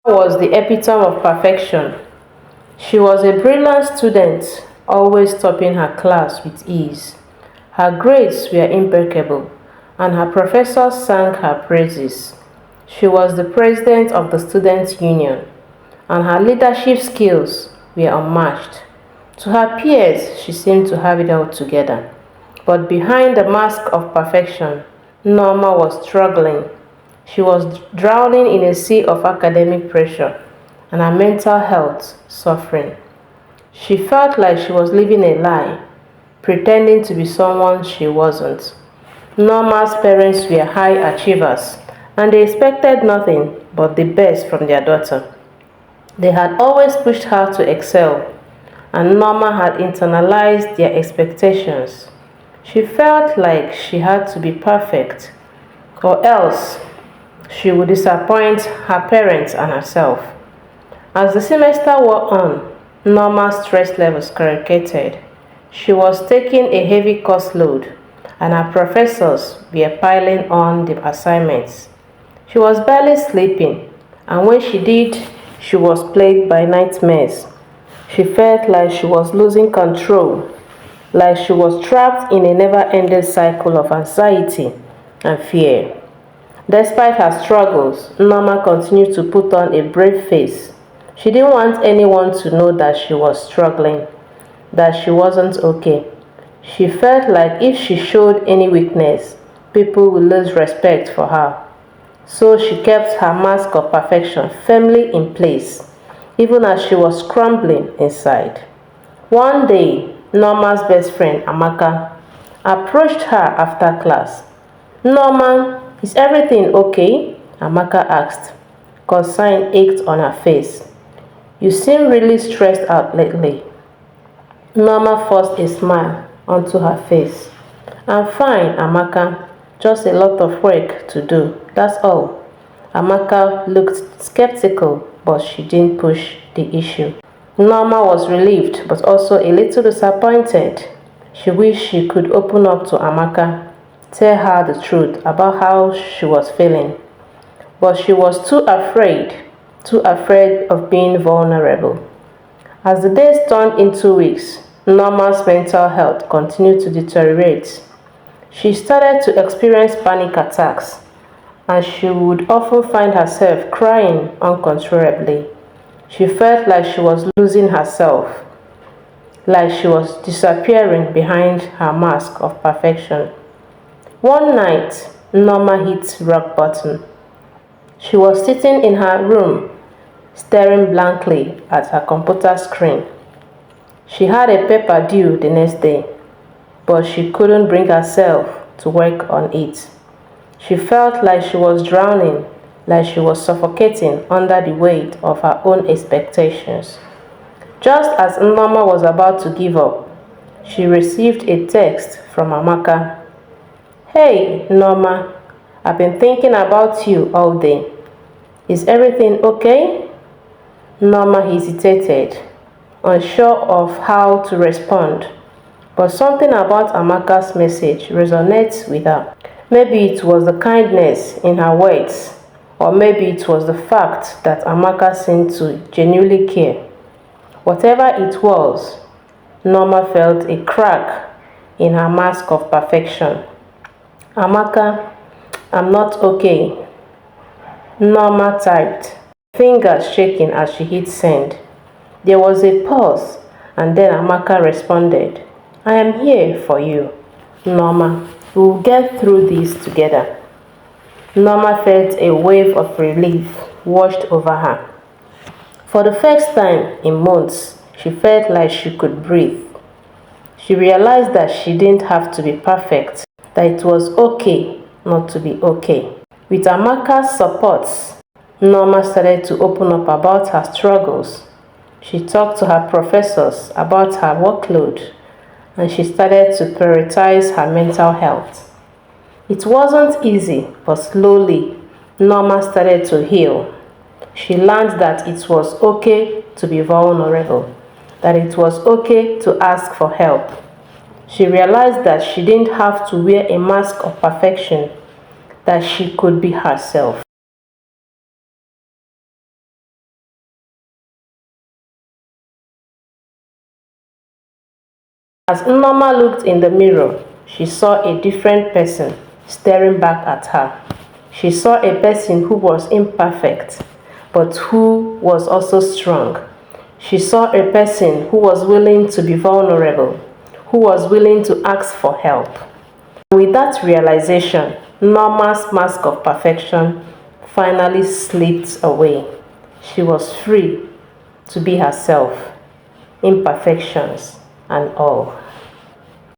Was the epitome of perfection. She was a brilliant student, always topping her class with ease. Her grades were impeccable, and her professors sang her praises. She was the president of the student union, and her leadership skills were unmatched. To her peers, she seemed to have it all together. But behind the mask of perfection, Nneoma was struggling. She was drowning in a sea of academic pressure and her mental health suffering. She felt like she was living a lie, pretending to be someone she wasn't. Nneoma's parents were high achievers and they expected nothing but the best from their daughter. They had always pushed her to excel, and Nneoma had internalized their expectations. She felt like she had to be perfect, or else she would disappoint her parents and herself. As the semester wore on, Nneoma's stress levels skyrocketed. She was taking a heavy course load, and her professors were piling on the assignments. She was barely sleeping, and when she did, she was plagued by nightmares. She felt like she was losing control, like she was trapped in a never-ending cycle of anxiety and fear. Despite her struggles, Nneoma continued to put on a brave face. She didn't want anyone to know that she was struggling, that she wasn't okay. She felt like if she showed any weakness, people would lose respect for her. So she kept her mask of perfection firmly in place, even as she was crumbling inside. One day, Nneoma's best friend, Amaka, approached her after class. "Nneoma, is everything okay?" Amaka asked. Concern ached on her face. "You seem really stressed out lately." Nneoma forced a smile onto her face. "I'm fine, Amaka. Just a lot of work to do, that's all." Amaka looked skeptical, but she didn't push the issue. Nneoma was relieved, but also a little disappointed. She wished she could open up to Amaka, tell her the truth about how she was feeling. But she was too afraid of being vulnerable. As the days turned into weeks, Nneoma's mental health continued to deteriorate. She started to experience panic attacks, and she would often find herself crying uncontrollably. She felt like she was losing herself, like she was disappearing behind her mask of perfection. One night, Nneoma hit rock bottom. She was sitting in her room, staring blankly at her computer screen. She had a paper due the next day, but she couldn't bring herself to work on it. She felt like she was drowning, like she was suffocating under the weight of her own expectations. Just as Nneoma was about to give up, she received a text from Amaka. "Hey, Nneoma, I've been thinking about you all day. Is everything okay?" Nneoma hesitated, unsure of how to respond, but something about Amaka's message resonates with her. Maybe it was the kindness in her words, or maybe it was the fact that Amaka seemed to genuinely care. Whatever it was, Nneoma felt a crack in her mask of perfection. "Amaka, I'm not okay," Nneoma typed, fingers shaking as she hit send. There was a pause, and then Amaka responded, "I am here for you, Nneoma. We'll get through this together." Nneoma felt a wave of relief washed over her. For the first time in months, she felt like she could breathe. She realized that she didn't have to be perfect, that it was okay not to be okay. With Amaka's support, Nneoma started to open up about her struggles. She talked to her professors about her workload, and she started to prioritize her mental health. It wasn't easy, but slowly, Nneoma started to heal. She learned that it was okay to be vulnerable, that it was okay to ask for help. She realized that she didn't have to wear a mask of perfection, that she could be herself. As Nneoma looked in the mirror, she saw a different person staring back at her. She saw a person who was imperfect, but who was also strong. She saw a person who was willing to be vulnerable, who was willing to ask for help. With that realization, Nneoma's mask of perfection finally slipped away. She was free to be herself, imperfections and all.